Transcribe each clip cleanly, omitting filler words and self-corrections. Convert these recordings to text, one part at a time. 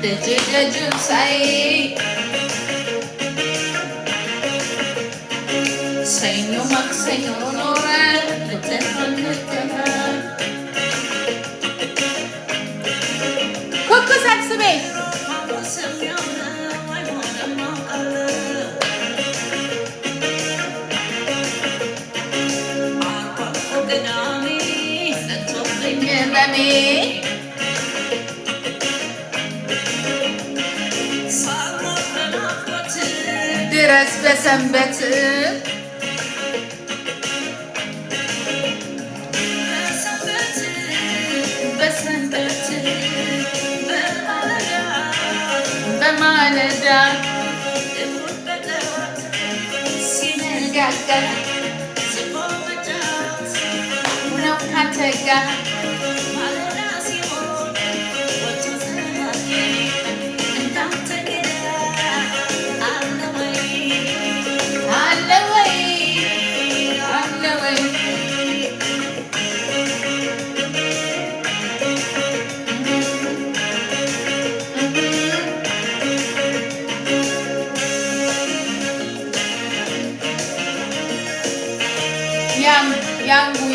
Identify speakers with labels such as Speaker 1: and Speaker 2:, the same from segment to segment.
Speaker 1: ደጅ ሳይ ሰኞ ማክሰኞ ኖረ ኮኮ ሳትስቤ ድረስ በሰንበት በማለዳ ሲነጋጋ ነው ካንተ ጋር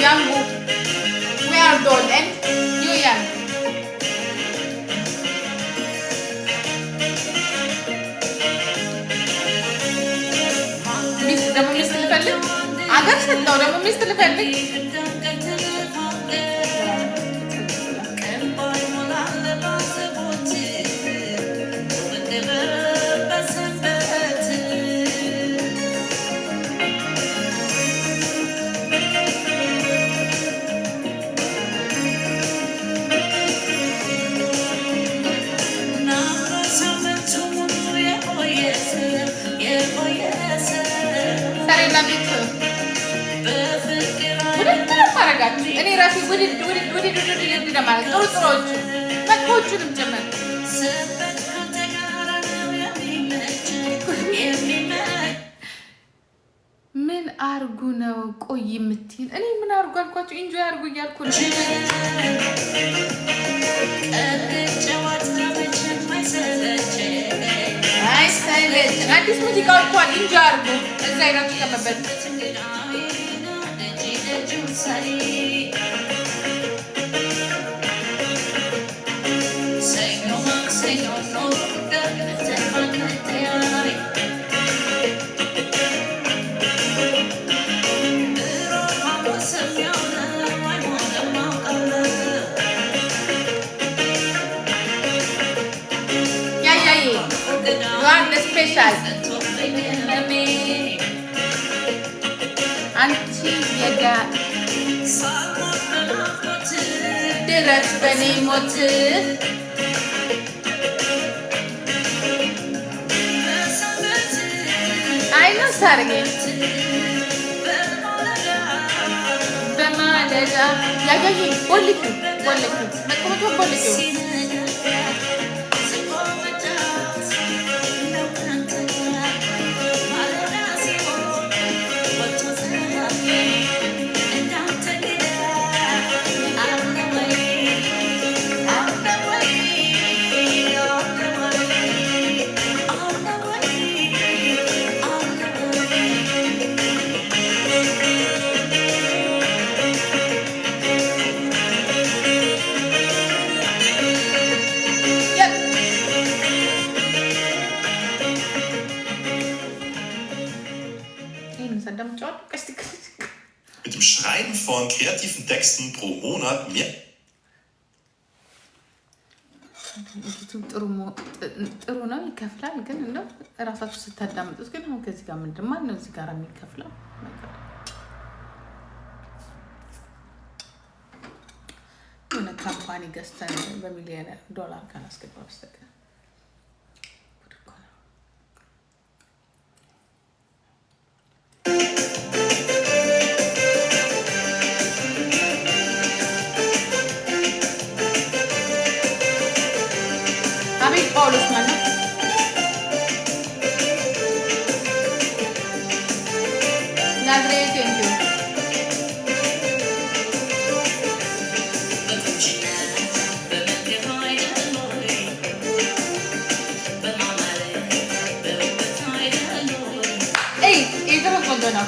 Speaker 1: Yangu, we are done, and you young. Miss Lefeli, agar setau, demo Miss Lefeli. እኔ ራሴ ውድድ ለማለት ጥሩ ጥሩዎቹ መጥፎቹንም ጭምር ምን አርጉ ነው ቆይ የምትይን? እኔ ምን አርጉ አልኳቸው? ኢንጆይ አርጉ እያልኩ ነው። አይሰለች አዲስ ሙዚቃ ወጥቷል። ኢንጆይ አርጉ እዛ ይራችሁ ከመበት special anti yega ድረስ በኔ ሞት አይኖ ሰርጌ በማለዳ ያገኝ ቦልኪ መጥሞቶ ቦልኪ
Speaker 2: Mit dem Schreiben von kreativen Texten pro Monat mehr.
Speaker 1: ጥሩ ነው ይከፍላል። ግን እንደው እራሳችሁ ስታዳምጡት ግን አሁን ከዚህ ጋር ምንድን ማን ነው እዚህ ጋር የሚከፍለው? የሆነ ካምፓኒ ገዝተን በሚሊዮን ዶላር ካላስገባ በስተቀር Paulus mana? Nazareth Angel. ነው።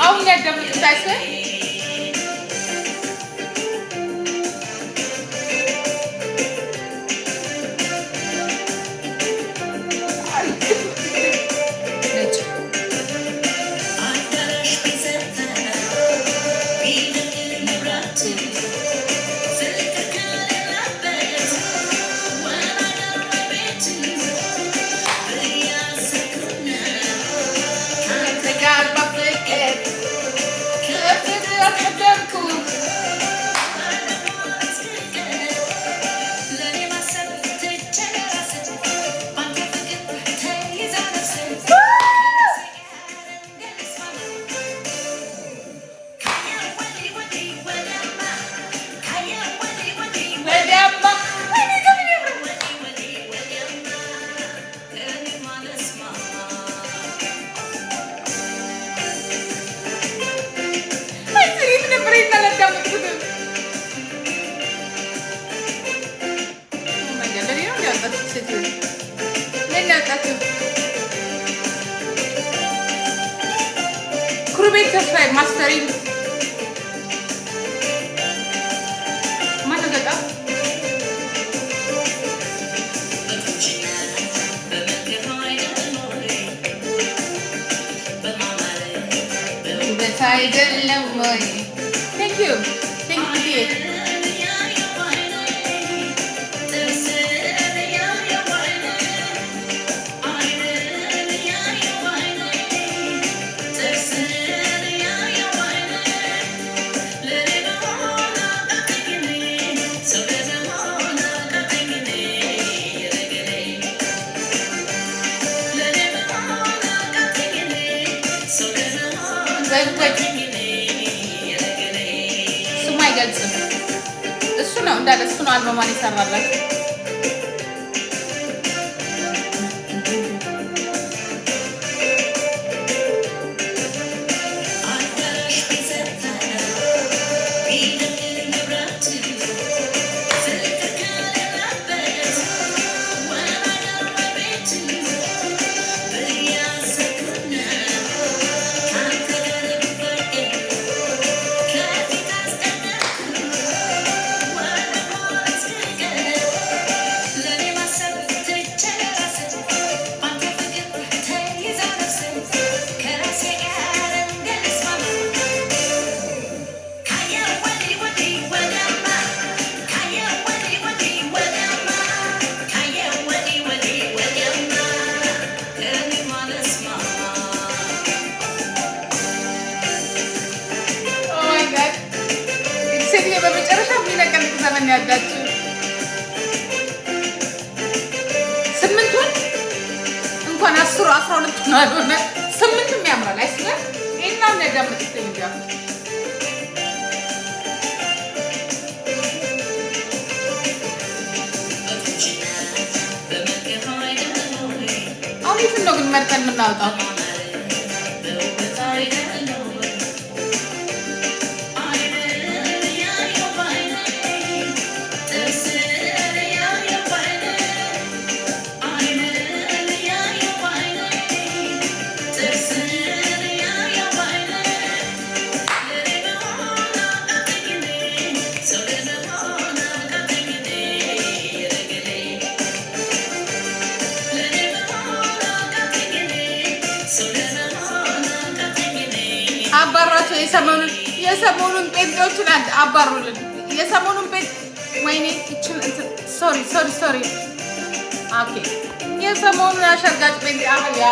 Speaker 1: አሁን ያደምጥታሽ ኩሩቤት ተስፋዬ ማስተሪንግ ማነገጣ አይደለም ወይ? Thank you. Thank you. ስሙ አይገልጽም። እሱ ነው እንዳለ እሱ ነው አልበማን ይሰራላት። በመጨረሻ የሚነቀንቅ ዘመን ያዳችሁ ስምንቱን እንኳን 10 12 ነው አልሆነ ስምንቱም ያምራል። አይስበር ይሄና ያዳምጥት እንጃ አሁን የት ነው ግን መርጠን የምናወጣው? አባራቸው የሰሞኑን ጴንጤዎችን አባሩልን። የሰሞኑን ጴንጤ ወይኔ እችን ሶሪ ኦኬ የሰሞኑን አሸርጋጭ ጴንጤ አህያ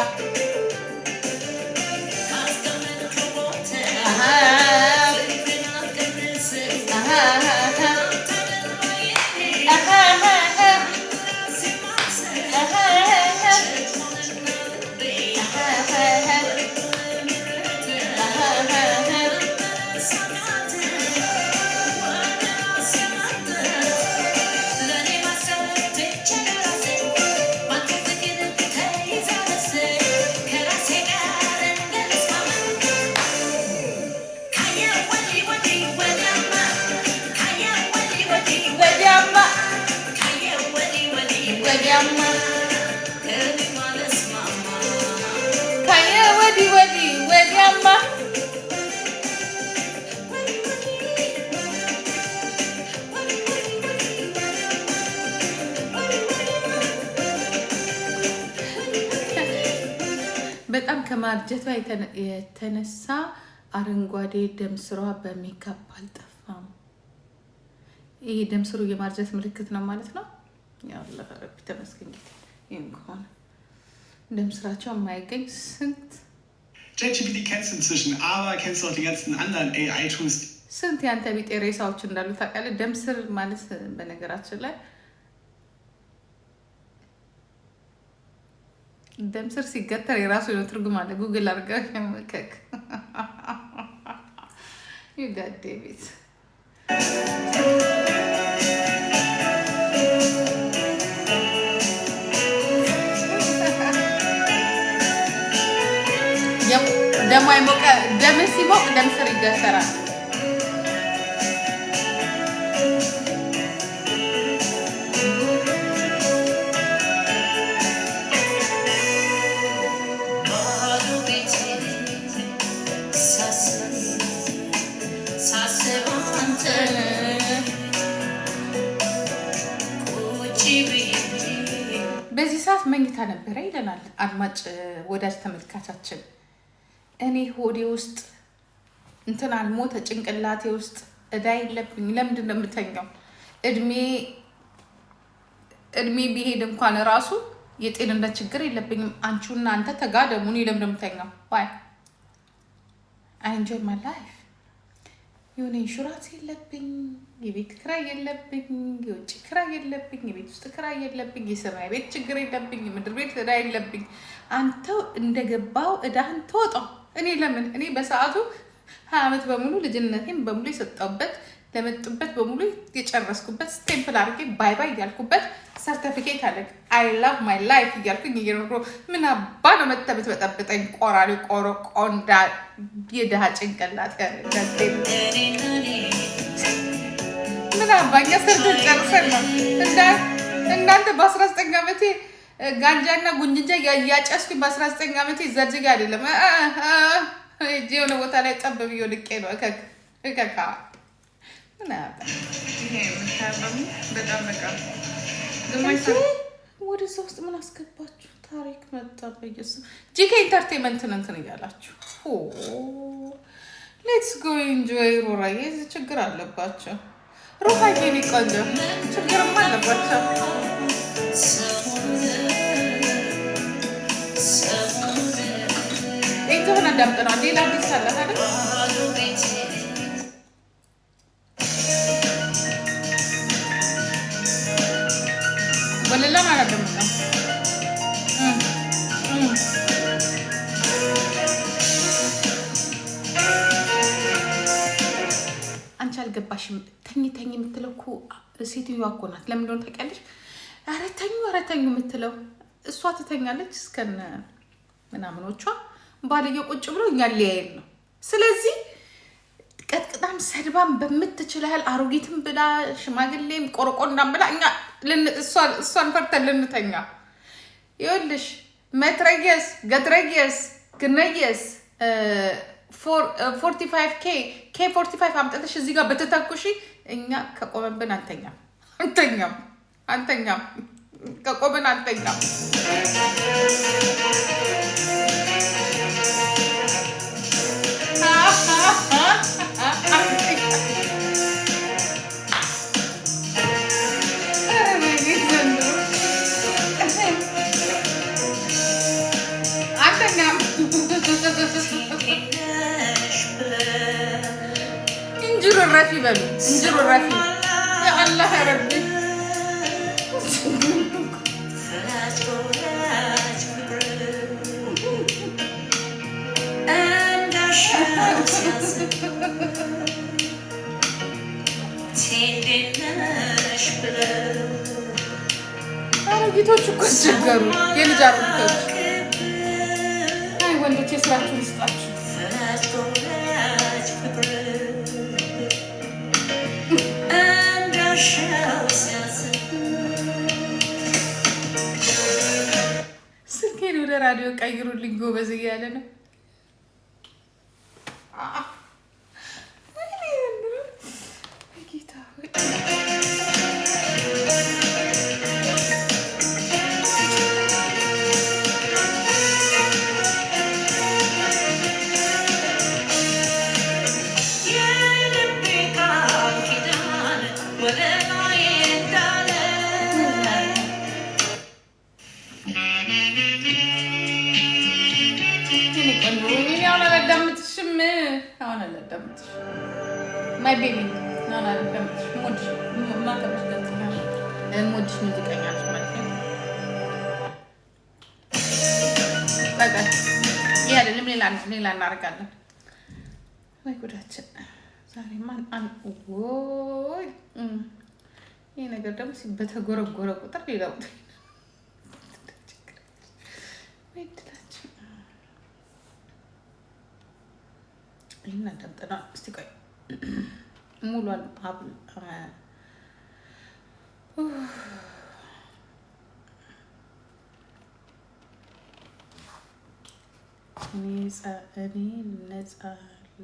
Speaker 1: በጣም ከማርጀቷ የተነሳ አረንጓዴ ደም ስሯ በሜካፕ አልጠፋም። ይሄ ደም ስሩ የማርጀት ምልክት ነው ማለት ነው። ያው ለረብ ተመስገን እንኳን ደም ስራቸው የማይገኝ ስንት
Speaker 3: ChatGPT kennst du inzwischen, aber kennst du auch die ganzen anderen AI-Tools?
Speaker 1: ስንት ያንተ ቢጤ ሬሳዎች እንዳሉ ታውቃለህ? ደም ስር ማለት በነገራችን ላይ ደም ስር ሲገተር የራሱ የሆነ ትርጉም አለ። ጉግል አድርገህ መከክ ይጋዴ ቤት ደም አይሞቀ ደም ሲሞቅ ደም ስር ይገተራል። በዚህ ሰዓት መኝታ ነበረ ይለናል አድማጭ ወዳጅ ተመልካቻችን። እኔ ሆዴ ውስጥ እንትን አልሞተ ጭንቅላቴ ውስጥ እዳ የለብኝ። ለምንድን ነው የምተኛው? እድሜ ቢሄድ እንኳን ራሱ የጤንነት ችግር የለብኝም። አንቺና አንተ ተጋደሙ። እኔ ለምን ነው የምተኛው? ዋይ አይ ኢንጆይ ማይ ላይፍ። የሆነ ኢንሹራንስ የለብኝ፣ የቤት ክራይ የለብኝ፣ የውጭ ክራይ የለብኝ፣ የቤት ውስጥ ክራይ የለብኝ፣ የሰማይ ቤት ችግር የለብኝ፣ የምድር ቤት እዳ የለብኝ። አንተው እንደገባው እዳህን ተወጣው። እኔ ለምን እኔ በሰዓቱ 20 ዓመት በሙሉ ልጅነቴን በሙሉ የሰጠውበት ለመጡበት በሙሉ የጨረስኩበት ስቴምፕል አድርጌ ባይ ባይ ያልኩበት ሰርቲፊኬት አለኝ። አይ ላቭ ማይ ላይፍ እያልኩኝ እየኖሮ ምን አባ ነው መተበት በጠብጠኝ ቆራሪ ቆሮ ቆንዳ የድሃ ጭንቅላት ምን አባኛ ሰርተን ጨርሰን ነው እንዳንተ በ19 ዓመቴ ጋንጃና ጉንጅንጃ ያጫስኩኝ በ19 ዓመቴ ዘርጅጋ አይደለም እጄ የሆነ ቦታ ላይ ጠብ ብዬ ልቄ ነው እከካ ምን አባ ይሄ ምታረም በጣም በቃ ወደ ውስጥ ምን አስገባችሁ? ታሪክ መጣ በየሱ ጂኬ ኢንተርቴይንመንት እንትን እያላችሁ ሌትስ ጎ ኢንጆይ ሮራዬ ችግር አለባቸው። ሮሃዬ የኔ ቆንጆ ችግርም አለባቸው። ይሄን አዳምጠና ሌላ አዲስ አለ አይደል? ወለላ ማለት ነው። አንቺ አልገባሽም። ተኝ የምትለው እኮ ሴትዮዋ እኮ ናት። ለምን እንደሆነ ታውቂያለሽ? ኧረ ተኙ የምትለው እሷ ትተኛለች እስከነ ምናምኖቿ። ባልየው ቁጭ ብሎ እኛን ሊያየን ነው። ስለዚህ ቀጥቅጣም ሰድባም በምትችል ያህል አሮጊትም ብላ ሽማግሌም ቆርቆንዳም ብላ እኛ እሷን ፈርተን ልንተኛ። ይኸውልሽ መትረየስ ገድረየስ ግነየስ 45K 45 አምጥተሽ እዚህ ጋር በተተኩሺ እኛ ከቆመብን አንተኛም ከቆመን አንተኛም። እንጅሩ ረፊ በሉ እንጅሩ ረፊ ያ አላህ ረቢ አሮጊቶች እኮ አስቸገሩ። የልጅ አሮጊቶች አይ ወንዶች የስራችሁን ይስጣችሁ። ስልኬን ወደ ራዲዮ ቀይሩልኝ ጎበዝ እያለ ነው። ወንዶኒ አሁን አላዳምጥሽም አሁን አላዳምጥሽ ማይ ቤቢ ነው አላዳምጥሽ ሞድ ማከብሽ ገጽታሽ ሞድሽ ሙዚቀኛሽ ማለት ነው በቃ ያለንም ሌላ እናደርጋለን ወይ ጉዳችን ዛሬ ማን ወይ ይሄ ነገር ደግሞ በተጎረጎረ ቁጥር ሌላው ይሄን አዳምጠና እስቲ ቆይ ሙሉን ሀብል እኔ ነፃ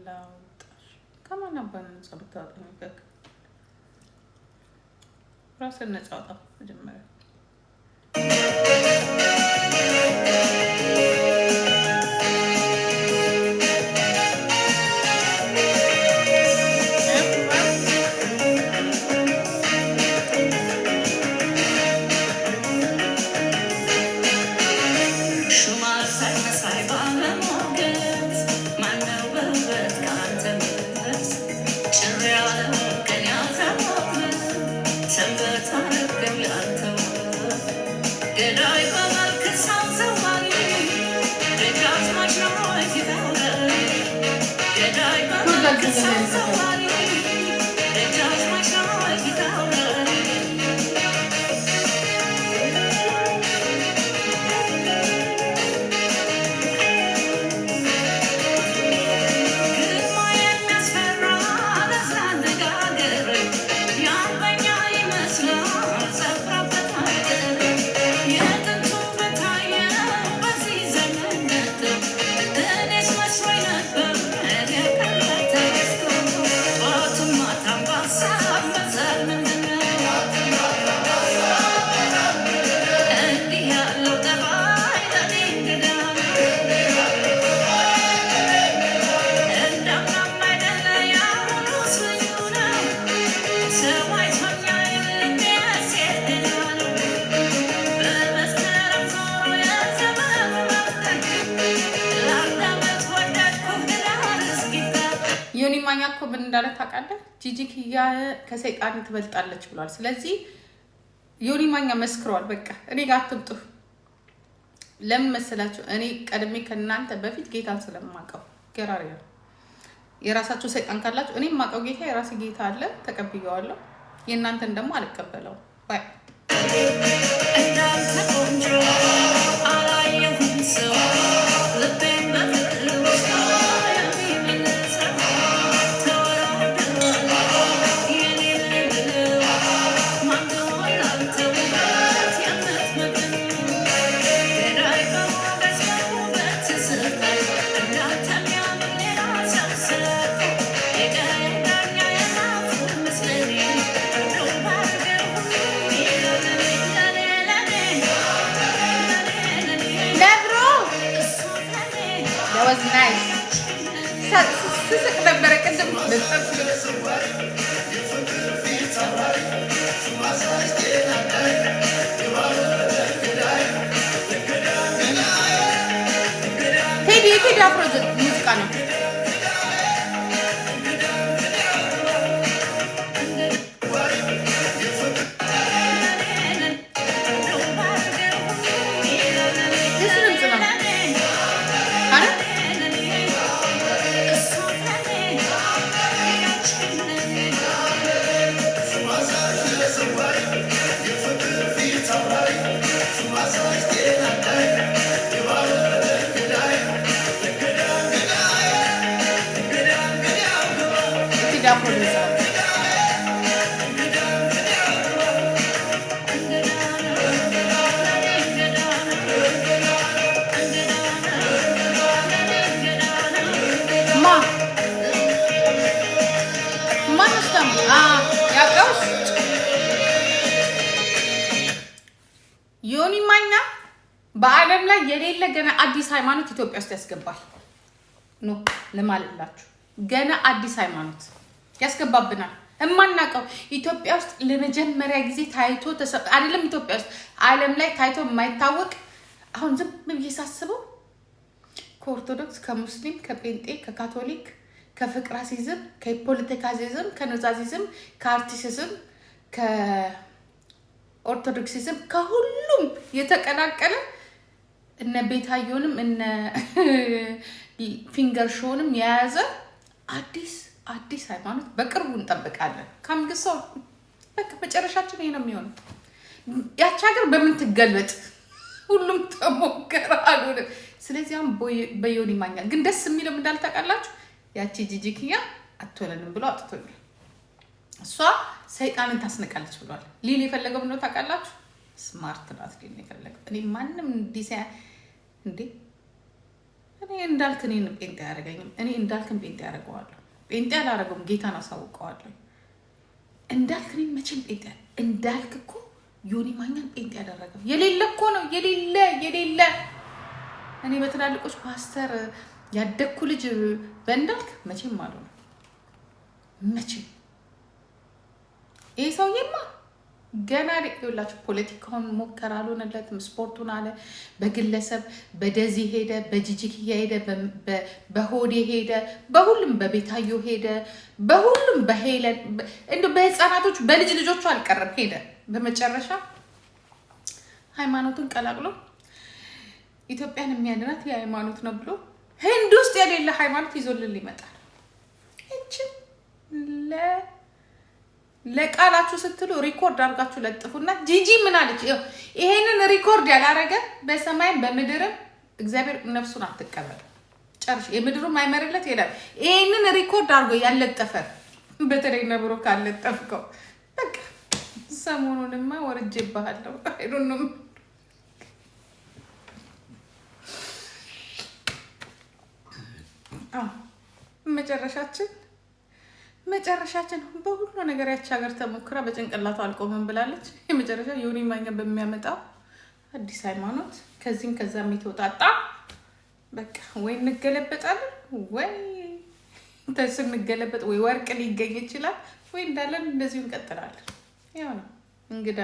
Speaker 1: ላውጣሽ ከማን አባን ነፃ ብታወጣኝ ከክ ራስን ነፃ አውጣ መጀመሪያ ምን እንዳለ ታውቃለህ ጂጂ ኪያ ከሰይጣን ትበልጣለች ብሏል ስለዚህ ዮኒ ማኛ መስክሯል በቃ እኔ ጋር አትምጡ ለምን መሰላችሁ እኔ ቀድሜ ከናንተ በፊት ጌታን ስለማቀው ገራሪ ነው የራሳችሁ ሰይጣን ካላችሁ እኔም ማቀው ጌታ የራሴ ጌታ አለ ተቀብየዋለሁ የናንተን ደግሞ አልቀበለው ባይ እንዳንተ ቆንጆ አላየሁም ሰው was nice. ስስቅ ነበረ ቅድም ቴዲ አፍሮ ሙዚቃ ነው ዮኒ ማኛ በአለም ላይ የሌለ ገና አዲስ ሃይማኖት ኢትዮጵያ ውስጥ ያስገባል ነው ለማለላችሁ ገና አዲስ ሃይማኖት ያስገባብናል እማናቀው ኢትዮጵያ ውስጥ ለመጀመሪያ ጊዜ ታይቶ አይደለም ኢትዮጵያ ውስጥ ዓለም ላይ ታይቶ የማይታወቅ አሁን ዝም ብዬ ሳስበው ከኦርቶዶክስ ከሙስሊም ከጴንጤ ከካቶሊክ ከፍቅራሲዝም ከፖለቲካዚዝም ከኖዛዚዝም ከአርቲሲዝም ከኦርቶዶክሲዝም ከሁሉም የተቀላቀለ እነ ቤታዮንም እነ ፊንገር ሾውንም የያዘ አዲስ ሃይማኖት በቅርቡ እንጠብቃለን። ካምግሰው በቃ መጨረሻችን ይሄ ነው የሚሆነው። ያቺ ሀገር በምን ትገለጥ? ሁሉም ተሞከረ አሉን። ስለዚህ አሁን በዮኒ ማኛ ግን ደስ የሚለው እንዳልታውቃላችሁ ያቺ ጂጂክያ አትወለንም ብሎ አጥቶኛል። እሷ ሰይጣንን ታስነቃለች ብሏል። ሊል የፈለገው ምንድነው ታውቃላችሁ? ስማርት ናት ሊል የፈለገው። እኔ ማንም ዲሳ እንዴ እኔ እንዳልክ እኔን ጴንጤ ያደርገኝም። እኔ እንዳልክን ጴንጤ ያደርገዋለሁ። ጴንጤ አላደርገውም፣ ጌታን አሳውቀዋለሁ። እንዳልክ እኔ መቼም ጴንጤ እንዳልክ እኮ ዮኒ ማኛን ጴንጤ ያደረገው የሌለ እኮ ነው። የሌለ እኔ በትላልቆች ፓስተር ያደግኩ ልጅ በእንዳልክ መቼም አልሆነ መቼም። ይሄ ሰውዬማ ገና ይኸውላችሁ ፖለቲካውን ሞከረ አልሆነለትም። ስፖርቱን አለ በግለሰብ በደዚ ሄደ፣ በጂጂክያ ሄደ፣ በሆዴ ሄደ፣ በሁሉም በቤታዮ ሄደ፣ በሁሉም በሄለን እንደ በህፃናቶች በልጅ ልጆቹ አልቀረም ሄደ። በመጨረሻ ሃይማኖቱን ቀላቅሎ ኢትዮጵያን የሚያድናት የሃይማኖት ነው ብሎ ህንድ ውስጥ የሌለ ሃይማኖት ይዞልን ይመጣል። እቺ ለቃላችሁ ስትሉ ሪኮርድ አድርጋችሁ ለጥፉና ጂጂ ምን አለች? ይሄንን ሪኮርድ ያላረገ በሰማይም በምድርም እግዚአብሔር ነፍሱን አትቀበል። ጨርሽ የምድሩም አይመርለት ይላል። ይሄንን ሪኮርድ አድርጎ ያለጠፈ በተለይ ነብሮ ካለጠፍከው በቃ ሰሞኑንማ ወርጄብሃለሁ። አይዶንም መጨረሻችን በሁሉ ነገር ያቺ ሀገር ተሞክራ በጭንቅላቱ አልቆምም ብላለች። የመጨረሻ ዮኒ ማኛ በሚያመጣው አዲስ ሃይማኖት ከዚህም ከዛም የተወጣጣ በቃ ወይ እንገለበጣለን ወይ ስንገለበጥ ወይ ወርቅ ሊገኝ ይችላል ወይ እንዳለን እንደዚሁ እንቀጥላለን። ያው ነው እንግዳ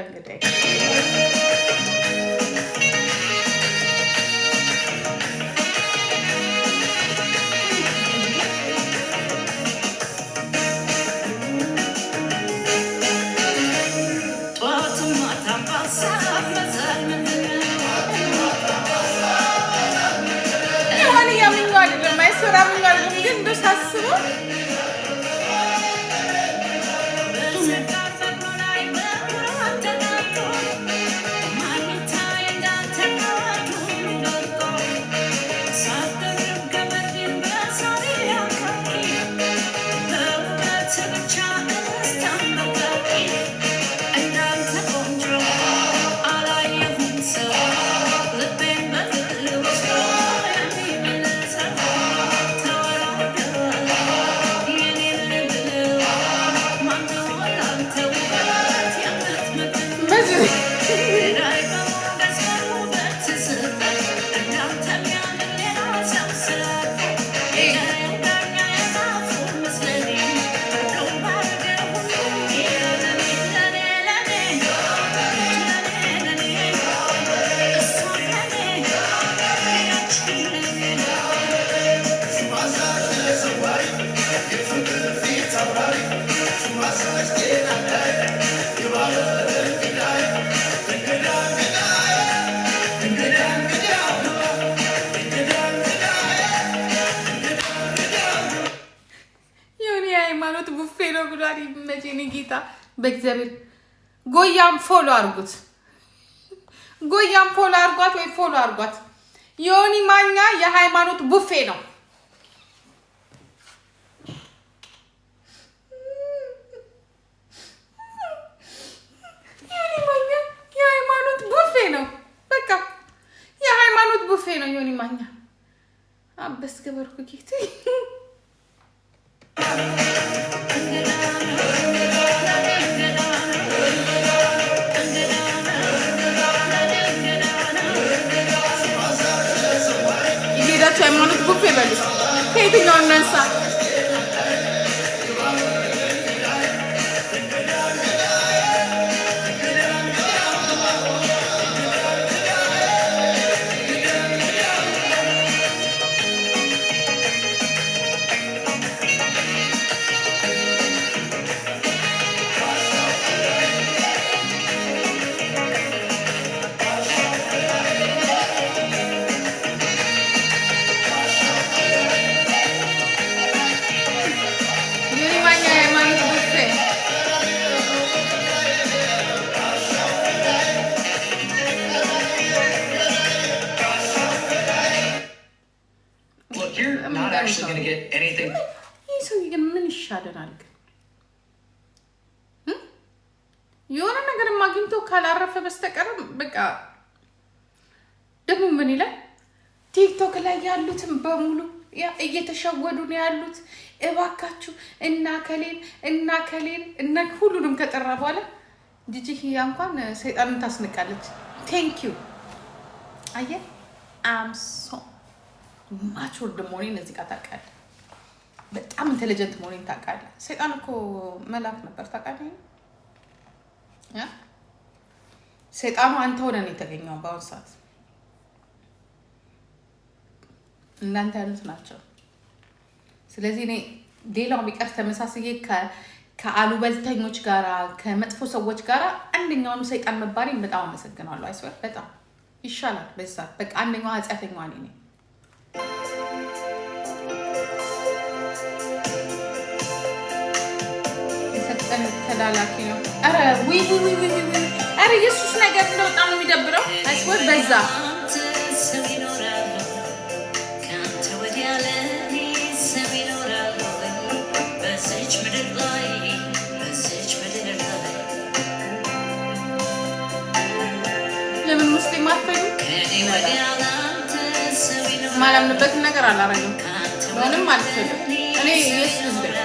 Speaker 1: ጌታ በእግዚአብሔር ጎያም ፎሎ አርጉት። ጎያም ፎሎ አርጓት ወይ ፎሎ አርጓት። ዮኒ ማኛ የሃይማኖት ቡፌ ነው። ዮኒ ማኛ የሃይማኖት ቡፌ ነው። በቃ የሃይማኖት ቡፌ ነው ዮኒ ማኛ። አበስ ገበርኩ ጌታ ሃይማኖት ቡፌ በሉት። ከየትኛው እናንሳ?
Speaker 3: not actually going to get anything.
Speaker 1: ይህ ሰው ግን ምን ይሻለናል? ግን የሆነ ነገር ማግኝቶ ካላረፈ በስተቀር በቃ ደግሞ ምን ይላል? ቲክቶክ ላይ ያሉትን በሙሉ እየተሸወዱ ነው ያሉት። እባካችሁ እና ከሌን ሁሉንም ከጠራ በኋላ ጂጂ ሂያ እንኳን ሰይጣንን ታስነቃለች። ቴንክ ዩ አየ አም ሶ ማቹር ደሞኔን እዚህ ጋር ታውቃለህ። በጣም ኢንተለጀንት መሆኔን ታውቃለህ። ሰይጣን እኮ መላክ ነበር ታውቃለህ። ሰይጣኑ አንተ ሆነህ ነው የተገኘው በአሁኑ ሰዓት። እናንተ ያሉት ናቸው። ስለዚህ እኔ ሌላው ቢቀር ተመሳሳይ ከአሉበልተኞች ጋራ ከመጥፎ ሰዎች ጋራ አንደኛው ሰይጣን መባሪን በጣም አመሰግናለሁ። አይስወር በጣም ይሻላል። በዛ በቃ አንደኛው ኃጢአተኛዋ እኔ ነኝ። የሰጠን ተላላኪ ነው። ኧረ ውይ ኧረ ኢየሱስ ነገር እንደው በጣም ነው የሚደብረው። አይስወር በዛ ለምን ሙስሊም አትሆኑ? ማላምንበትን ነገር አላረግም። ምንም አልፈልግም። እኔ ኢየሱስ ልጅ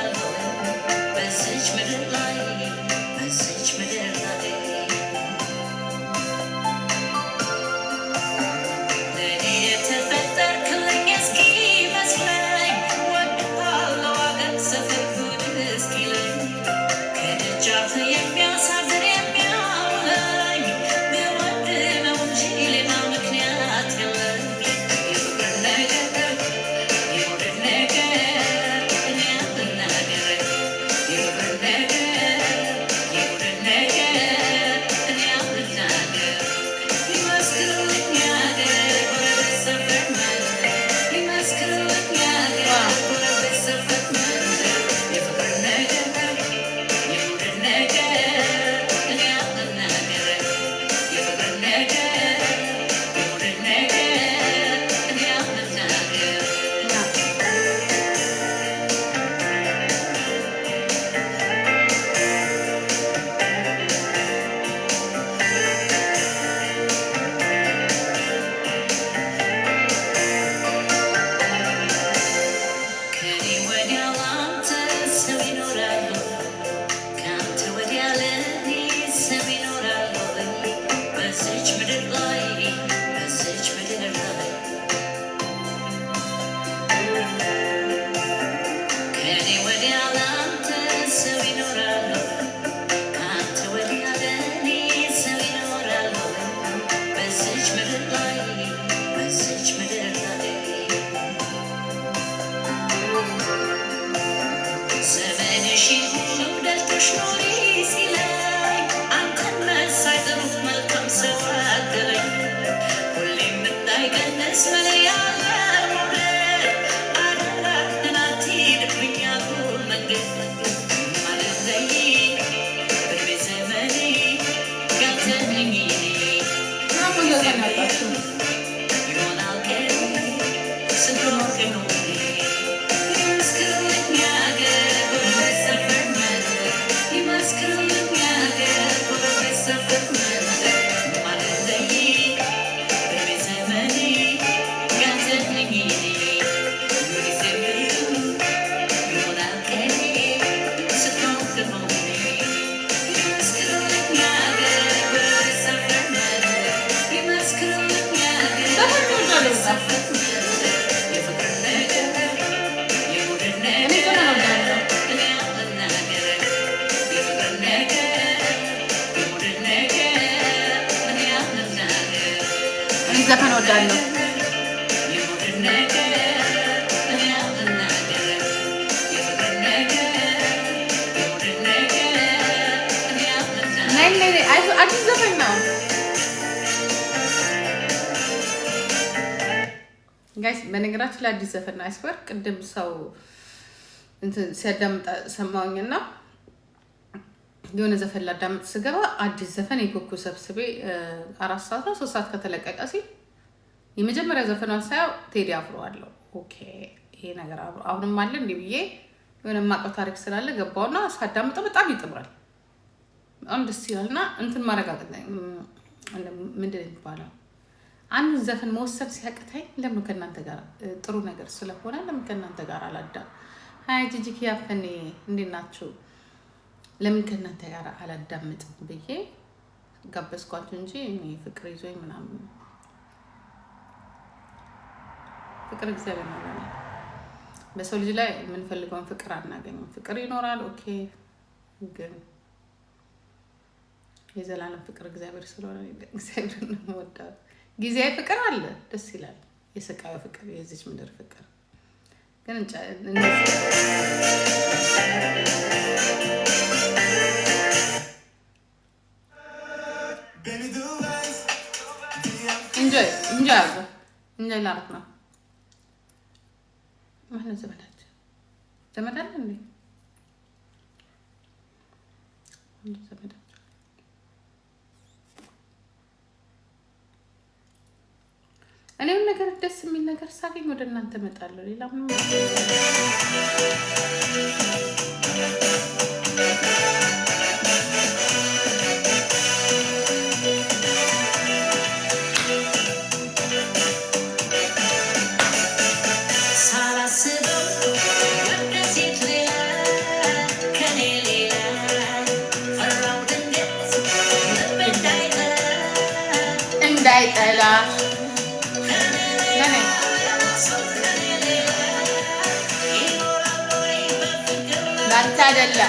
Speaker 1: ዘፈን ወዳለሁ አዲስ ዘፈን ነው ጋይስ። በነገራችን ላይ አዲስ ዘፈን ነው። አይስበር ቅድም ሰው እንትን ሲያዳምጥ ሰማውኝና የሆነ ዘፈን ላዳምጥ ስገባ አዲስ ዘፈን የኮኩ ሰብስቤ 4 ሰዓት ነው 3 ሰዓት ከተለቀቀ ሲል የመጀመሪያ ዘፈኗን ሳያው ቴዲ አፍሮ አለው። ኦኬ ይሄ ነገር አሁንም አለ እንዴ ብዬ የሆነ ማቀው ታሪክ ስላለ ገባውና ሳዳምጠው በጣም ይጥምራል በጣም ደስ ይላልና እንትን ማረጋገጥ ምንድን ነው የሚባለው አንድ ዘፈን መወሰን ሲያቅተኝ ለምን ከእናንተ ጋር ጥሩ ነገር ስለሆነ ለምን ከእናንተ ጋር አላዳም ሃይ ጂጂክ ያፈኔ እንዴት ናችሁ ለምን ከእናንተ ጋር አላዳምጥም ብዬ ጋበዝኳችሁ እንጂ እኔ ፍቅር ይዞኝ ምናምን ፍቅር እግዚአብሔር ነው ለኔ በሰው ልጅ ላይ የምንፈልገውን ፍቅር አናገኝም ፍቅር ይኖራል ኦኬ ግን የዘላለም ፍቅር እግዚአብሔር ስለሆነ እግዚአብሔር ነው ወዳው ጊዜያዊ ፍቅር አለ ደስ ይላል የሰቃዩ ፍቅር የዚች ምድር ፍቅር ግን enjoy ላርክ ነው ማን ዘመዳችሁ ዘመዳለ እንዴ ዘመዳችሁ እኔም ነገር ደስ የሚል ነገር ሳገኝ ወደ እናንተ መጣለሁ ሌላ ምንም እንዳይጠላ ላንተ አይደለ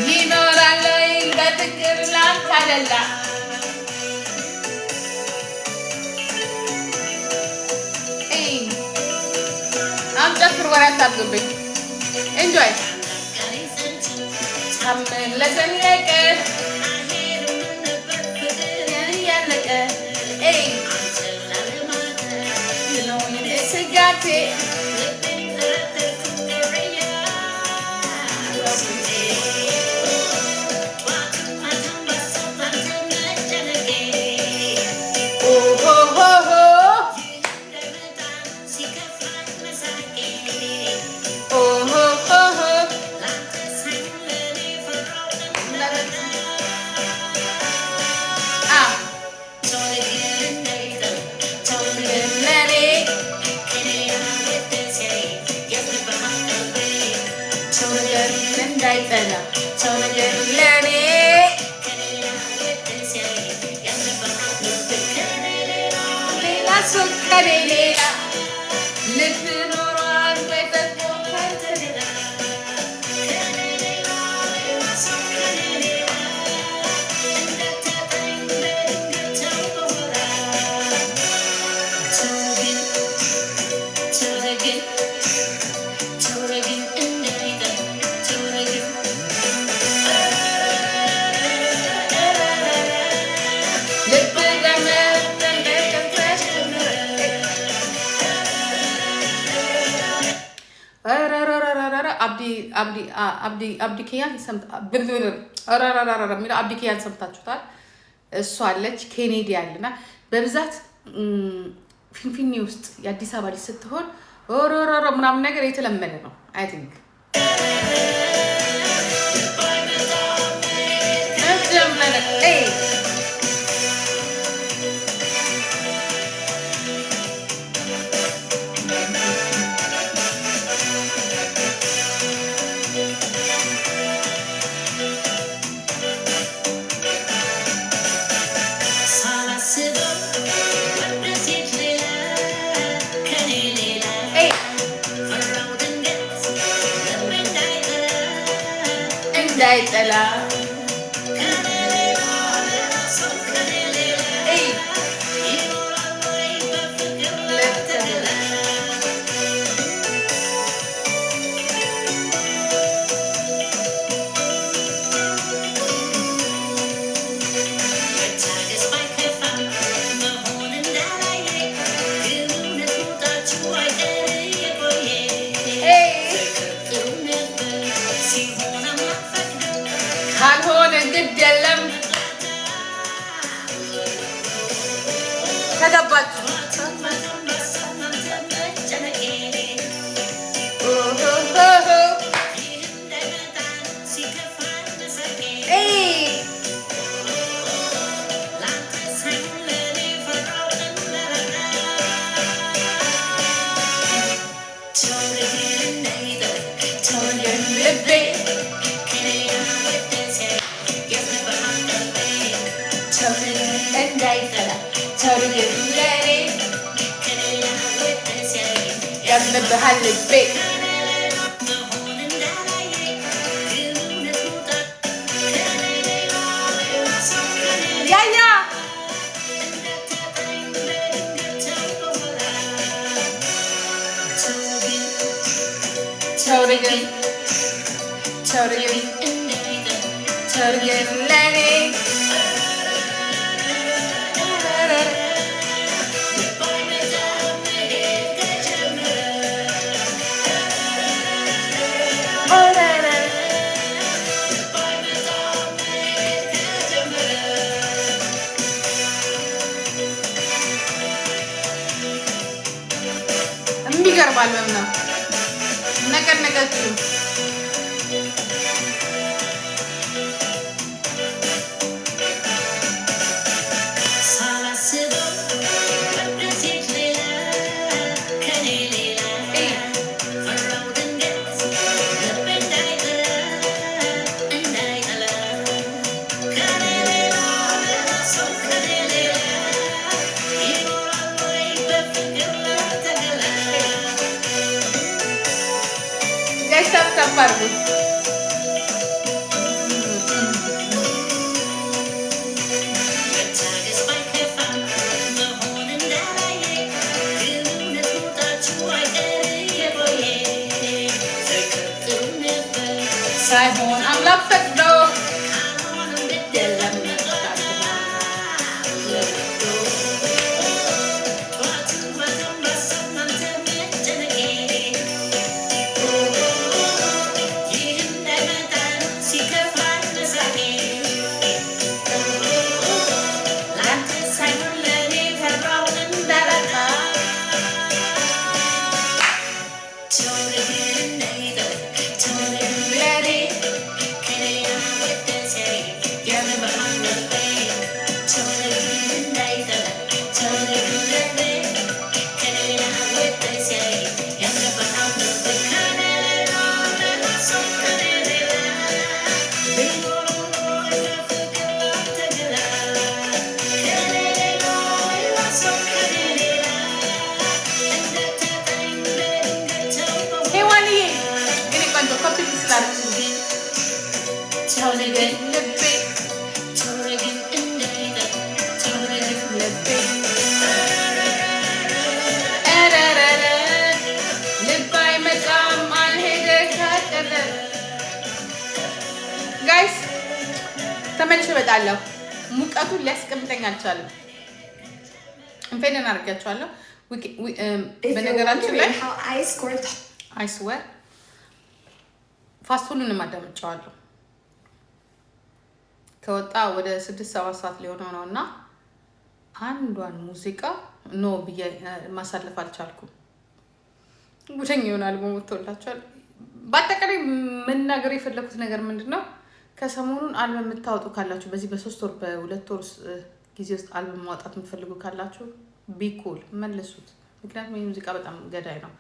Speaker 1: ይኖራል በፍቅር ላንተ አይደለ አምጨፍር ወሬ አታርግብኝ enjoy አምን ለዘለቀ ያለቀ ስጋቴ እንዳይጠላ ሰው ነገር ለኔ ሌላ ሰው ከሌላ ልብ ኖሯል ወይ ደግሞ ከሌላ አብዲ ኪያን ሰምታችሁታል እሷ አለች ኬኔዲ ያለና በብዛት ፊንፊኔ ውስጥ የአዲስ አበባ ልጅ ስትሆን ኦሮሮሮ ምናምን ነገር የተለመደ ነው አይ ቲንክ እንዳይጠላ ተገባችሁ ያዝንብሃል ልቤ ያያ ተርግን ለኔ የሚገርም አልበም ነው። ነቀነቀችው parvo. Saibon ang lapit do. ጋይስ ተመልሼ እመጣለሁ። ሙቀቱን ሊያስቀምጠኝ አልቻለም። እንፈነን አድርጋችኋለሁ። በነገራችን ላይ አይስወር ፋስት ሁሉንም አዳምጫዋለሁ። ከወጣ ወደ 6-7 ሰዓት ሊሆነው ነው እና አንዷን ሙዚቃ ኖ ብዬ ማሳለፍ አልቻልኩም። ጉደኛ ይሆናል ሞቶላችኋል። በአጠቃላይ መናገር የፈለኩት ነገር ምንድነው? ከሰሞኑን አልበም የምታወጡ ካላችሁ በዚህ በ3 ወር በ2 ወር ጊዜ ውስጥ አልበም ማውጣት የምትፈልጉ ካላችሁ ቢኩል መልሱት። ምክንያቱም ይህ ሙዚቃ በጣም ገዳይ ነው።